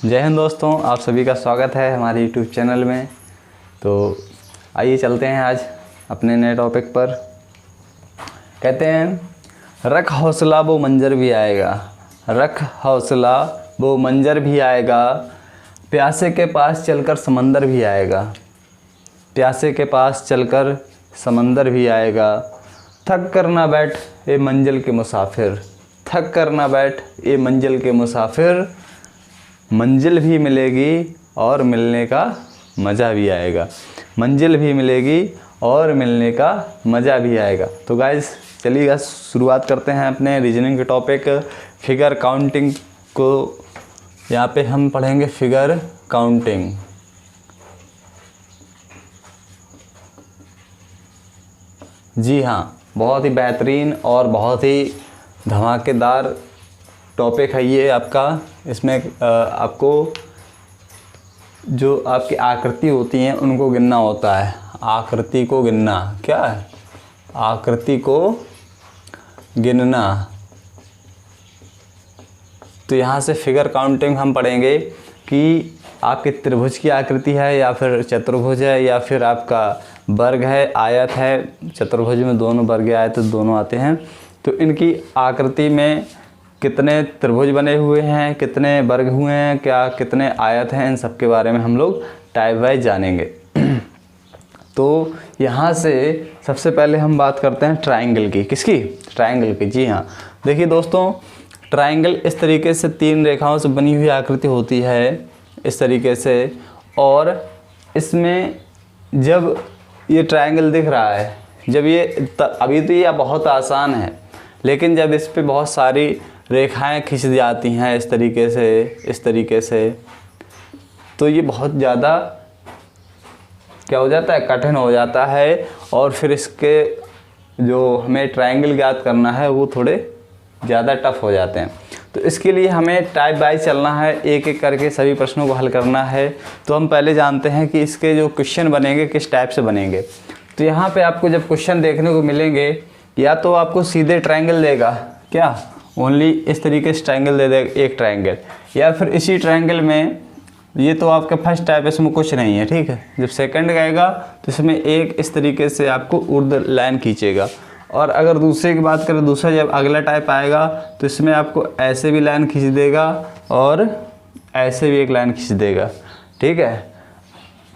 जय हिंद दोस्तों, आप सभी का स्वागत है हमारे यूट्यूब चैनल में। तो आइए चलते हैं आज अपने नए टॉपिक पर। कहते हैं रख हौसला वो मंजर भी आएगा, रख हौसला वो मंजर भी आएगा, प्यासे के पास चलकर समंदर भी आएगा, प्यासे के पास चलकर समंदर भी आएगा। थक कर ना बैठ ये मंजिल के मुसाफिर, थक कर ना बैठ ये मंजिल के मुसाफिर, मंजिल भी मिलेगी और मिलने का मज़ा भी आएगा, मंजिल भी मिलेगी और मिलने का मज़ा भी आएगा। तो गाइस चलिए शुरुआत करते हैं अपने रीजनिंग के टॉपिक फिगर काउंटिंग को। यहाँ पे हम पढ़ेंगे फिगर काउंटिंग। जी हाँ, बहुत ही बेहतरीन और बहुत ही धमाकेदार टॉपिक है ये आपका। इसमें आपको जो आपकी आकृति होती हैं उनको गिनना होता है। आकृति को गिनना, क्या है? आकृति को गिनना। तो यहाँ से फिगर काउंटिंग हम पढ़ेंगे कि आपके त्रिभुज की आकृति है या फिर चतुर्भुज है या फिर आपका वर्ग है, आयत है। चतुर्भुज में दोनों वर्ग आयत दोनों आते हैं। तो इनकी आकृति में कितने त्रिभुज बने हुए हैं, कितने वर्ग हुए हैं, क्या कितने आयत हैं, इन सब के बारे में हम लोग टाइप वाइज जानेंगे। तो यहाँ से सबसे पहले हम बात करते हैं ट्रायंगल की। किसकी? ट्रायंगल की। जी हाँ, देखिए दोस्तों, ट्रायंगल इस तरीके से तीन रेखाओं से बनी हुई आकृति होती है, इस तरीके से। और इसमें जब ये ट्रायंगल दिख रहा है, जब ये अभी तो ये बहुत आसान है, लेकिन जब इस पे बहुत सारी रेखाएं खींच जाती हैं इस तरीके से, तो ये बहुत ज़्यादा क्या हो जाता है, कठिन हो जाता है। और फिर इसके जो हमें ट्रायंगल ज्ञात करना है वो थोड़े ज़्यादा टफ हो जाते हैं। तो इसके लिए हमें टाइप वाइज चलना है, एक एक करके सभी प्रश्नों को हल करना है। तो हम पहले जानते हैं कि इसके जो क्वेश्चन बनेंगे किस टाइप से बनेंगे। तो यहाँ पे आपको जब क्वेश्चन देखने को मिलेंगे, या तो आपको सीधे ट्रायंगल देगा, क्या ओनली इस तरीके से ट्रायंगल दे देगा, एक ट्रायंगल, या फिर इसी ट्रायंगल में, ये तो आपका फर्स्ट टाइप, इसमें कुछ नहीं है, ठीक है। जब सेकंड आएगा तो इसमें एक इस तरीके से आपको ऊर्ध्व लाइन खींचेगा। और अगर दूसरे की बात करें, दूसरा जब अगला टाइप आएगा तो इसमें आपको ऐसे भी लाइन खींच देगा और ऐसे भी एक लाइन खींच देगा, ठीक है।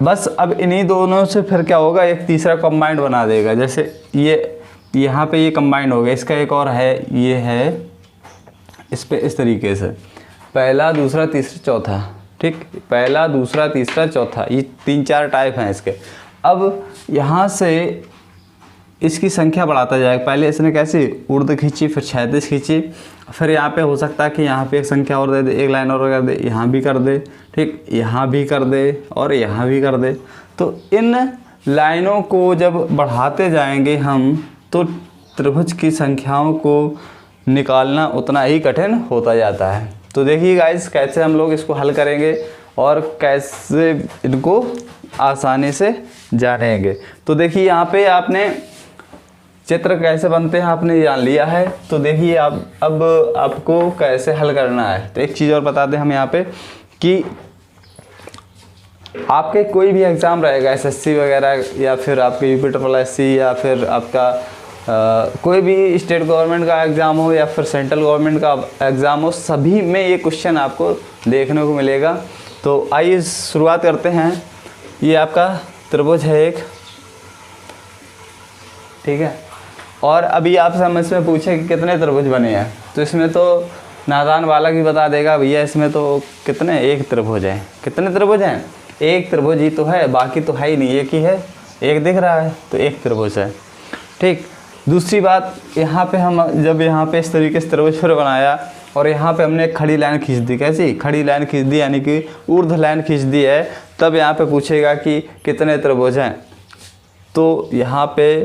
बस अब इन्हीं दोनों से फिर क्या होगा, एक तीसरा कंबाइंड बना देगा। जैसे ये यहाँ पे ये कंबाइंड हो गया, इसका एक और है, ये है इस पे इस तरीके से पहला दूसरा तीसरा चौथा, ठीक, पहला दूसरा तीसरा चौथा, ये तीन चार टाइप हैं इसके। अब यहाँ से इसकी संख्या बढ़ाता जाएगा। पहले इसने कैसे ऊर्ध्व खींची, फिर क्षैतिज खींची, फिर यहाँ पे हो सकता है कि यहाँ पे एक संख्या और दे दे, एक लाइन और कर दे, यहाँ भी कर दे, ठीक, यहाँ भी कर दे और यहाँ भी कर दे। तो इन लाइनों को जब बढ़ाते जाएंगे हम, तो त्रिभुज की संख्याओं को निकालना उतना ही कठिन होता जाता है। तो देखिए गाइस, कैसे हम लोग इसको हल करेंगे और कैसे इनको आसानी से जानेंगे। तो देखिए यहाँ पे आपने चित्र कैसे बनते हैं आपने जान लिया है। तो देखिए अब आपको कैसे हल करना है। तो एक चीज़ और बता दें हम यहाँ पे कि आपके कोई भी एग्ज़ाम रहेगा, एसएससी वगैरह, या फिर आपके यूपी या फिर आपका कोई भी स्टेट गवर्नमेंट का एग्ज़ाम हो या फिर सेंट्रल गवर्नमेंट का एग्ज़ाम हो, सभी में ये क्वेश्चन आपको देखने को मिलेगा। तो आइए शुरुआत करते हैं। ये आपका त्रिभुज है एक, ठीक है। और अभी आपसे हम इसमें पूछे कि कितने त्रिभुज बने हैं, तो इसमें तो नादान वाला ही बता देगा, भैया इसमें तो कितने, एक त्रिभुज है। कितने त्रिभुज हैं? एक त्रिभुज ही तो है, बाकी तो है ही नहीं, एक ही है, एक दिख रहा है तो एक त्रिभुज है, ठीक। दूसरी बात, यहाँ पे हम जब यहाँ पे इस तरीके से त्रिभुज फिर बनाया और यहाँ पे हमने खड़ी लाइन खींच दी, कैसी खड़ी लाइन खींच दी, यानी कि ऊर्ध्व लाइन खींच दी है, तब यहाँ पे पूछेगा कि कितने त्रिभुज हैं। तो यहाँ पे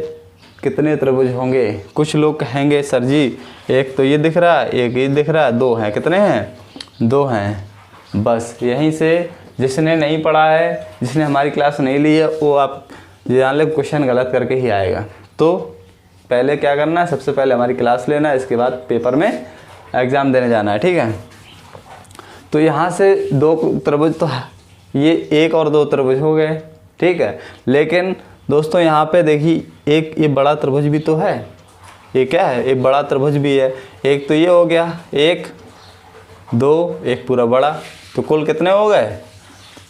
कितने त्रिभुज होंगे? कुछ लोग कहेंगे सर जी एक तो ये दिख रहा है, एक ये दिख रहा है, दो हैं। कितने हैं? दो हैं। बस यहीं से जिसने नहीं पढ़ा है, जिसने हमारी क्लास नहीं ली है, वो आप जान ले क्वेश्चन गलत करके ही आएगा। तो पहले क्या करना है, सबसे पहले हमारी क्लास लेना है, इसके बाद पेपर में एग्ज़ाम देने जाना है, ठीक है। तो यहाँ से दो त्रिभुज, तो ये 1 और 2 त्रिभुज हो गए, ठीक है। लेकिन दोस्तों यहाँ पे देखिए एक ये बड़ा त्रिभुज भी तो है, ये क्या है, एक बड़ा त्रिभुज भी है। एक तो ये हो गया 1 2, एक पूरा बड़ा, तो कुल कितने हो गए,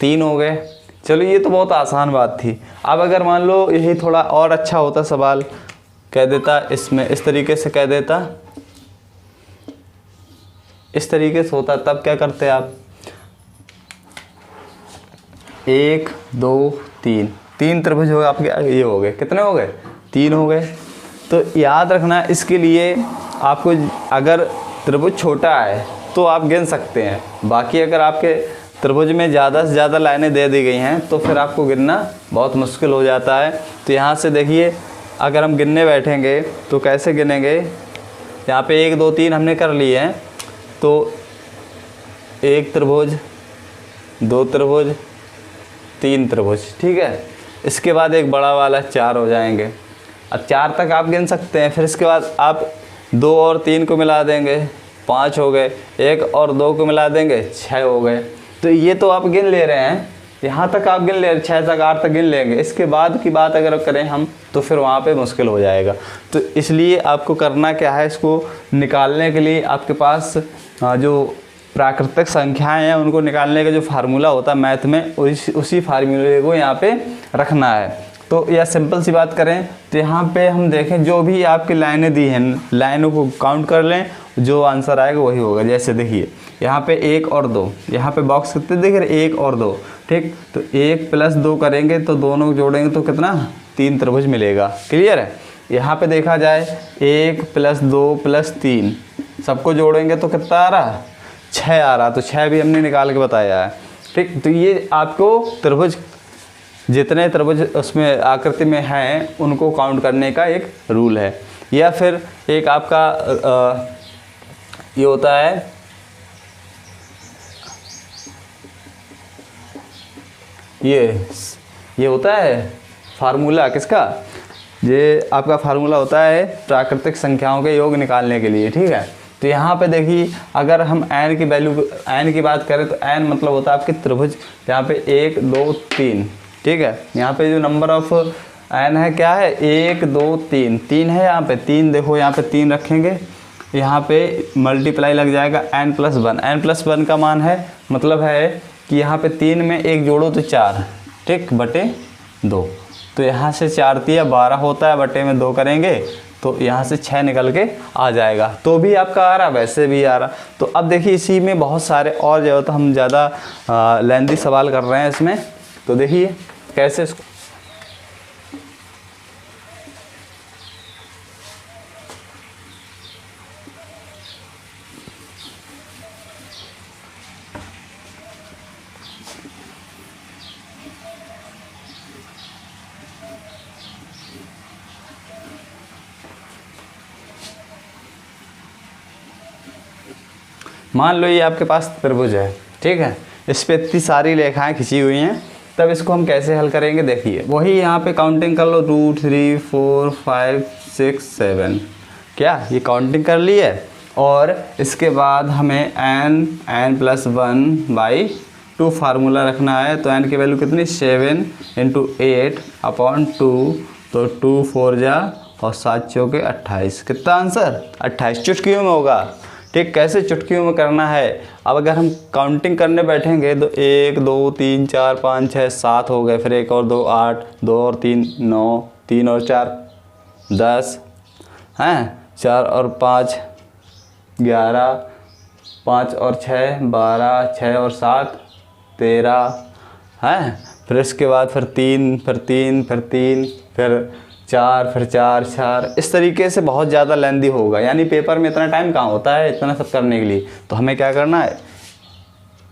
3 हो गए। चलो ये तो बहुत आसान बात थी। अब अगर मान लो यही थोड़ा और अच्छा होता सवाल, कह देता इसमें इस तरीके से कह देता, इस तरीके से होता, तब क्या करते आप, 1 2 3, 3 त्रिभुज हो गए आपके, ये हो गए, कितने हो गए, 3 हो गए। तो याद रखना इसके लिए आपको, अगर त्रिभुज छोटा है तो आप गिन सकते हैं, बाकी अगर आपके त्रिभुज में ज़्यादा से ज़्यादा लाइनें दे दी गई हैं तो फिर आपको गिनना बहुत मुश्किल हो जाता है। तो यहाँ से देखिए अगर हम गिनने बैठेंगे तो कैसे गिनेंगे, यहाँ पे 1 2 3 हमने कर लिए हैं, तो 1 त्रिभुज 2 त्रिभुज 3 त्रिभुज, ठीक है। इसके बाद एक बड़ा वाला 4 हो जाएंगे। अब 4 तक आप गिन सकते हैं, फिर इसके बाद आप 2 और 3 को मिला देंगे 5 हो गए, 1 और 2 को मिला देंगे 6 हो गए। तो ये तो आप गिन ले रहे हैं, यहाँ तक आप गिन ले रहे हैं, 6 तक 8 तक गिन लेंगे। इसके बाद की बात अगर करें हम तो फिर वहाँ पे मुश्किल हो जाएगा। तो इसलिए आपको करना क्या है, इसको निकालने के लिए आपके पास जो प्राकृतिक संख्याएं हैं उनको निकालने का जो फार्मूला होता है मैथ में, उसी फार्मूले को यहाँ पे रखना है। तो यह सिंपल सी बात करें तो यहाँ पे हम देखें जो भी आपकी लाइनें दी हैं, लाइनों को काउंट कर लें, जो आंसर आएगा वही होगा। जैसे देखिए यहाँ पे 1 और 2, यहाँ पे बॉक्स कितने दिख रहे, 1 और 2, ठीक। तो 1 + 2 करेंगे तो दोनों जोड़ेंगे तो कितना, 3 त्रिभुज मिलेगा। क्लियर है। यहाँ पे देखा जाए 1 + 2 + 3 सबको जोड़ेंगे तो कितना आ रहा, 6 आ रहा। तो 6 भी हमने निकाल के बताया है, ठीक। तो ये आपको त्रिभुज, जितने त्रिभुज उसमें आकृति में हैं उनको काउंट करने का एक रूल है। या फिर एक आपका ये होता है, ये होता है फार्मूला किसका, ये आपका फार्मूला होता है प्राकृतिक संख्याओं के योग निकालने के लिए, ठीक है। तो यहाँ पे देखिए अगर हम n की वैल्यू, n की बात करें तो n मतलब होता है आपके त्रिभुज, यहाँ पे 1 2 3, ठीक है। यहाँ पे जो नंबर ऑफ n है क्या है, 1 2 3, 3 है यहाँ पे, 3 देखो यहाँ पे 3 रखेंगे, यहाँ पे मल्टीप्लाई लग जाएगा n + 1, n + 1 का मान है, मतलब है कि यहाँ पे 3 में 1 जोड़ो तो 4, ठीक, बटे 2। तो यहाँ से 4 × 12 होता है, बटे में 2 करेंगे तो यहाँ से 6 निकल के आ जाएगा। तो भी आपका आ रहा, वैसे भी आ रहा। तो अब देखिए इसी में बहुत सारे और जो, तो हम ज़्यादा लेंथी सवाल कर रहे हैं इसमें, तो देखिए कैसे इसको, मान लो ये आपके पास त्रिभुज है, ठीक है, इस पे इतनी सारी रेखाएं खिंची हुई हैं, तब इसको हम कैसे हल करेंगे, देखिए वही यहाँ पे काउंटिंग कर लो, 2 3 4 5 6 7, क्या ये काउंटिंग कर ली है। और इसके बाद हमें n + 1/2 फार्मूला रखना है। तो n की वैल्यू कितनी, 7 × 8/2, तो 2 4 जा और 7 चौके 28, कितना आंसर 28 चुटकियों में होगा, ठीक। कैसे चुटकियों में करना है, अब अगर हम काउंटिंग करने बैठेंगे तो 1 2 3 4 5 6 7 हो गए, फिर 1 और 2 8, 2 और 3 9, 3 और 4 10 हैं, 4 और 5 11, 5 और 6 12, 6 और 7 13 हैं, फिर इसके बाद फिर 3 फिर 3 फिर 3 फिर 4 फिर 4 4, इस तरीके से बहुत ज़्यादा लेंदी होगा। यानी पेपर में इतना टाइम कहाँ होता है इतना सब करने के लिए। तो हमें क्या करना है,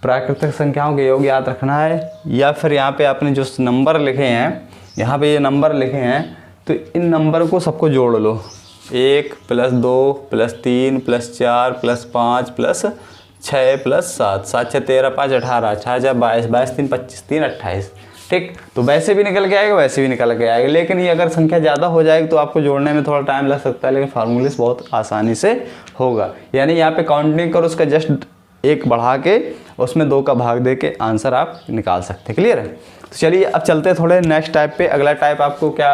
प्राकृतिक संख्याओं के योग याद रखना है, या फिर यहाँ पे आपने जो नंबर लिखे हैं, यहाँ पे ये नंबर लिखे हैं, तो इन नंबर को सबको जोड़ लो, 1 + 2 + 3 + 4 + 5 + 6 + 7, 7 6 13 5 18, 6 4 22, 22 3 25, 3 28, ठीक। तो वैसे भी निकल के आएगा, वैसे भी निकल के आएगा। लेकिन ये अगर संख्या ज़्यादा हो जाएगी तो आपको जोड़ने में थोड़ा टाइम लग सकता है, लेकिन फार्मूले से बहुत आसानी से होगा। यानी यहाँ पे काउंटिंग करो, उसका जस्ट 1 बढ़ा के उसमें 2 का भाग दे के आंसर आप निकाल सकते हैं। क्लियर है? तो चलिए अब चलते हैं थोड़े नेक्स्ट टाइप पे। अगला टाइप आपको क्या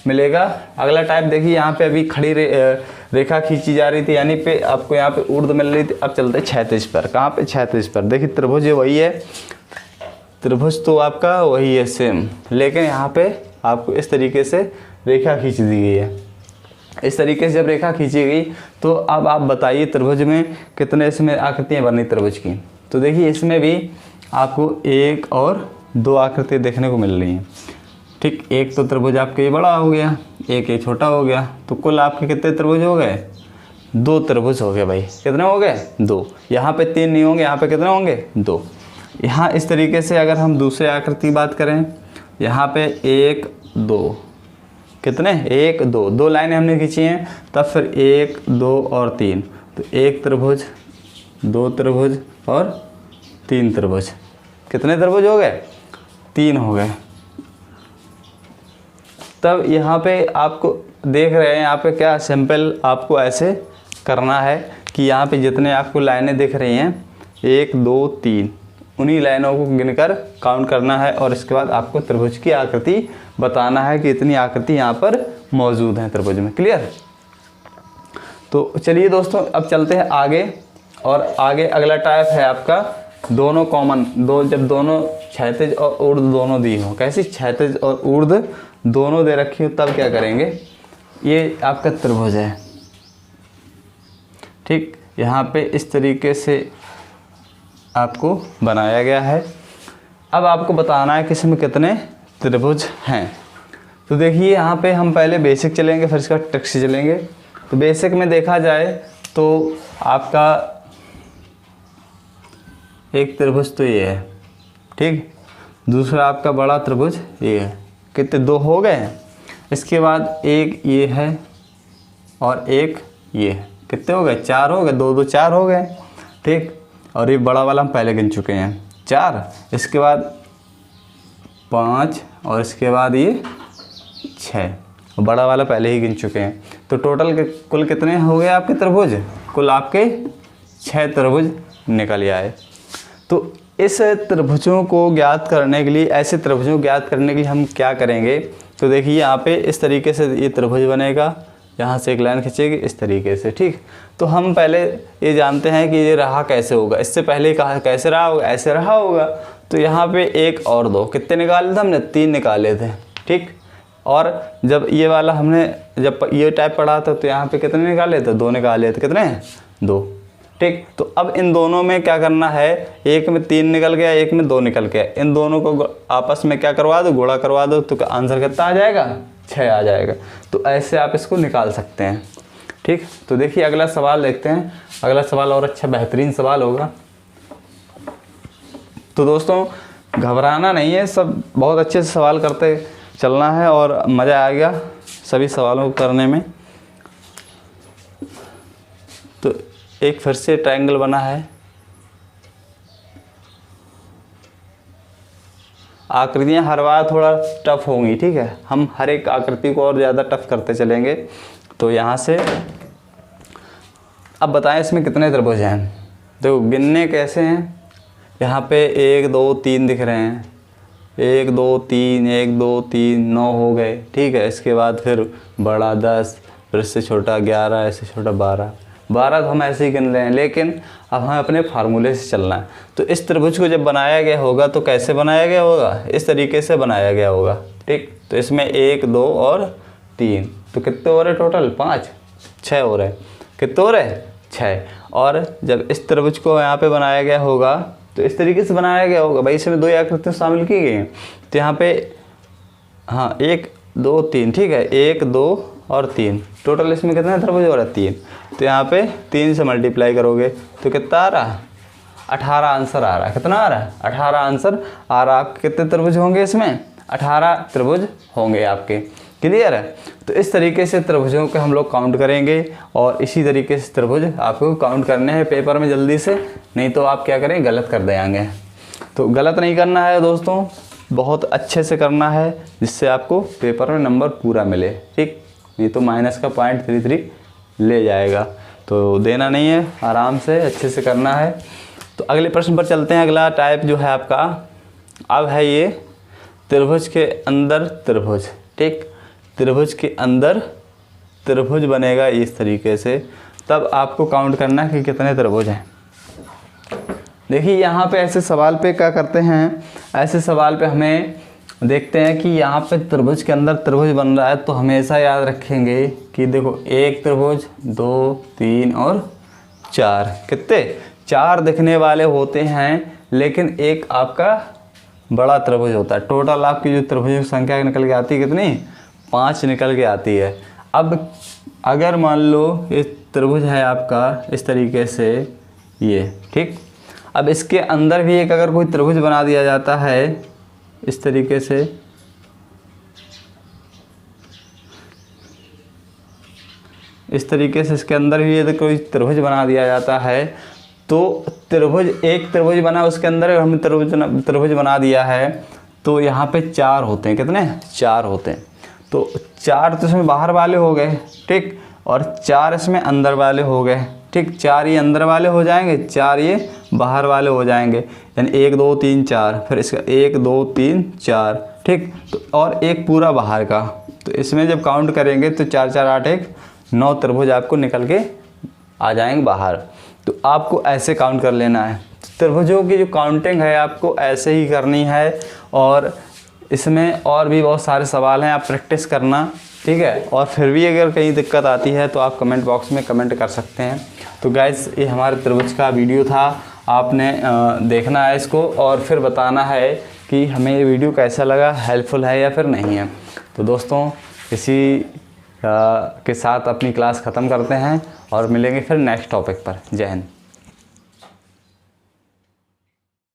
मिलेगा? अगला टाइप देखिए, यहाँ पे अभी खड़ी रेखा खींची जा रही थी, यानी पे आपको यहाँ पे ऊर्ध्व मिल रही थी। अब चलते हैं क्षैतिज पर। कहाँ पे? क्षैतिज पर। देखिए त्रिभुज वही है, त्रिभुज तो आपका वही है सेम, लेकिन यहाँ पे आपको इस तरीके से रेखा खींच दी गई है। इस तरीके से जब रेखा खींची गई तो अब आप बताइए त्रिभुज में कितने इसमें आकृतियाँ बनी त्रिभुज की। तो देखिए इसमें भी आपको 1 और 2 आकृति देखने को मिल रही हैं। ठीक, एक तो त्रिभुज आपके ये बड़ा हो गया, एक ये छोटा हो गया, तो कुल आपके कितने त्रिभुज हो गए? 2 त्रिभुज हो गए भाई। कितने हो गए? 2। यहाँ पे 3 नहीं होंगे, यहाँ पे कितने होंगे? 2। यहाँ इस तरीके से अगर हम दूसरे आकृति की बात करें, यहाँ पे 1 2 कितने? 1 2 2 लाइनें हमने खींची हैं, तब फिर 1 2 और 3, तो 1 त्रिभुज, 2 त्रिभुज और 3 त्रिभुज। कितने त्रिभुज हो गए? 3 हो गए। तब यहाँ पे आपको देख रहे हैं, यहाँ पे क्या सिंपल आपको ऐसे करना है कि यहाँ पे जितने आपको लाइनें दिख रही हैं 1 2 3, उन्हीं लाइनों को गिनकर काउंट करना है और इसके बाद आपको त्रिभुज की आकृति बताना है कि इतनी आकृति यहाँ पर मौजूद हैं त्रिभुज में। क्लियर? तो चलिए दोस्तों अब चलते हैं आगे, और आगे अगला टाइप है आपका दोनों कॉमन, जब दोनों क्षैतिज और ऊर्ध्व दोनों दी हो। कैसी? क्षैतिज और ऊर्ध्व दोनों दे रखी हो, तब क्या करेंगे? ये आपका त्रिभुज है। ठीक, यहाँ पे इस तरीके से आपको बनाया गया है। अब आपको बताना है कि इसमें कितने त्रिभुज हैं। तो देखिए यहाँ पे हम पहले बेसिक चलेंगे, फिर इसका ट्रिक से चलेंगे। तो बेसिक में देखा जाए तो आपका एक त्रिभुज तो ये है, ठीक, दूसरा आपका बड़ा त्रिभुज ये है। कितने? 2 हो गए। इसके बाद एक ये है और एक ये है। कितने हो गए? 4 हो गए। 2 2 4 हो गए। ठीक, और ये बड़ा वाला हम पहले गिन चुके हैं 4, इसके बाद 5 और इसके बाद ये 6, बड़ा वाला पहले ही गिन चुके हैं। तो टोटल कुल कितने हो गए आपके त्रिभुज? कुल आपके 6 त्रिभुज निकल आए। तो इस त्रिभुजों को ज्ञात करने के लिए, ऐसे त्रिभुजों को ज्ञात करने के लिए हम क्या करेंगे? तो देखिए यहाँ पे इस तरीके से ये त्रिभुज बनेगा, यहाँ से एक लाइन खींचेगी इस तरीके से। ठीक, तो हम पहले ये जानते हैं कि ये रहा कैसे होगा। इससे पहले कहा कैसे रहा होगा? ऐसे रहा होगा। तो यहाँ पे 1 और 2 कितने निकाले थे हमने? 3 निकाले थे। ठीक, और जब ये वाला हमने जब ये टाइप पढ़ा था तो यहाँ पे कितने निकाले थे? 2 निकाले थे। कितने? 2। ठीक, तो अब इन दोनों में क्या करना है? एक में 3 निकल गया, एक में 2 निकल गया। इन दोनों को आपस में क्या करवा दो? गुणा करवा दो, तो आंसर कितना आ जाएगा? 6 आ जाएगा। तो ऐसे आप इसको निकाल सकते हैं। ठीक, तो देखिए अगला सवाल देखते हैं। अगला सवाल और अच्छा बेहतरीन सवाल होगा। तो दोस्तों घबराना नहीं है, सब बहुत अच्छे से सवाल करते चलना है और मज़ा आएगा सभी सवालों को करने में। तो एक फिर से ट्रायंगल बना है। आकृतियाँ हर बार थोड़ा टफ होंगी, ठीक है, हम हर एक आकृति को और ज़्यादा टफ करते चलेंगे। तो यहाँ से अब बताएं इसमें कितने त्रिभुज हैं। देखो गिनने कैसे हैं, यहाँ पे 1 2 3 दिख रहे हैं, 1 2 3 1 2 3 9 हो गए। ठीक है, इसके बाद फिर बड़ा 10, फिर इससे छोटा 11, इससे छोटा 12 तो हम ऐसे ही गिन रहे हैं, लेकिन अब हमें अपने फार्मूले से चलना है। तो इस त्रिभुज को जब बनाया गया होगा तो कैसे बनाया गया होगा? इस तरीके से बनाया गया होगा। ठीक, तो इसमें 1 2 और 3, तो कितने हो रहे टोटल? 5 6 हो रहे। कितने हो रहे? 6। और जब इस त्रिभुज को यहाँ पे बनाया गया होगा तो इस तरीके से बनाया गया होगा। भाई इसमें 2 आकृतियाँ शामिल की गई हैं, तो यहाँ पे हाँ 1 2 3, ठीक है, 1 2 और 3, टोटल इसमें कितना त्रिभुज हो रहा है? 3। तो यहाँ पे 3 से मल्टीप्लाई करोगे तो कितना आ रहा? 18 आंसर आ रहा है। कितना आ रहा है? 18 आंसर आ रहा है। आपके कितने त्रिभुज होंगे इसमें? 18 त्रिभुज होंगे आपके। क्लियर है? तो इस तरीके से त्रिभुजों के हम लोग काउंट करेंगे और इसी तरीके से त्रिभुज आपको काउंट करने हैं पेपर में जल्दी से, नहीं तो आप क्या करें? गलत कर देंगे। तो गलत नहीं करना है दोस्तों, बहुत अच्छे से करना है जिससे आपको पेपर में नंबर पूरा मिले। ठीक, नहीं तो माइनस का 0.33 ले जाएगा। तो देना नहीं है, आराम से अच्छे से करना है। तो अगले प्रश्न पर चलते हैं। अगला टाइप जो है आपका, अब है ये त्रिभुज के अंदर त्रिभुज, ठीक। त्रिभुज के अंदर त्रिभुज बनेगा इस तरीके से, तब आपको काउंट करना है कि कितने त्रिभुज हैं। देखिए यहाँ पे ऐसे सवाल पे क्या करते हैं, ऐसे सवाल पे हमें देखते हैं कि यहाँ पे त्रिभुज के अंदर त्रिभुज बन रहा है, तो हमेशा याद रखेंगे कि देखो एक त्रिभुज, 2, 3 और 4, कितने 4 दिखने वाले होते हैं, लेकिन एक आपका बड़ा त्रिभुज होता है। टोटल आपकी जो त्रिभुज की संख्या निकल के आती है कितनी, 5 निकल के आती है। अब अगर मान लो ये त्रिभुज है आपका इस तरीके से ये, ठीक। अब इसके अंदर भी एक अगर कोई त्रिभुज बना दिया जाता है इस तरीके से, इस तरीके से इसके अंदर भी यदि कोई त्रिभुज बना दिया जाता है, तो त्रिभुज, एक त्रिभुज बना उसके अंदर हमने त्रिभुज बना दिया है, तो यहाँ पे 4 होते हैं, कितने 4 होते हैं। तो 4 तो इसमें बाहर वाले हो गए, ठीक, और 4 इसमें अंदर वाले हो गए, ठीक। 4 ये अंदर वाले हो जाएंगे, 4 ये बाहर वाले हो जाएंगे, यानी 1 2 3 4, फिर इसका 1 2 3 4, ठीक। तो और एक पूरा बाहर का, तो इसमें जब काउंट करेंगे तो 4 4 8 1 9 त्रिभुज आपको निकल के आ जाएंगे बाहर। तो आपको ऐसे काउंट कर लेना है। त्रिभुजों की जो काउंटिंग है आपको ऐसे ही करनी है, और इसमें और भी बहुत सारे सवाल हैं, आप प्रैक्टिस करना, ठीक है। और फिर भी अगर कहीं दिक्कत आती है तो आप कमेंट बॉक्स में कमेंट कर सकते हैं। तो गाइस ये हमारे त्रिभुज का वीडियो था, आपने देखना है इसको और फिर बताना है कि हमें ये वीडियो कैसा लगा, हेल्पफुल है या फिर नहीं है। तो दोस्तों इसी के साथ अपनी क्लास ख़त्म करते हैं और मिलेंगे फिर नेक्स्ट टॉपिक पर। जय हिंद।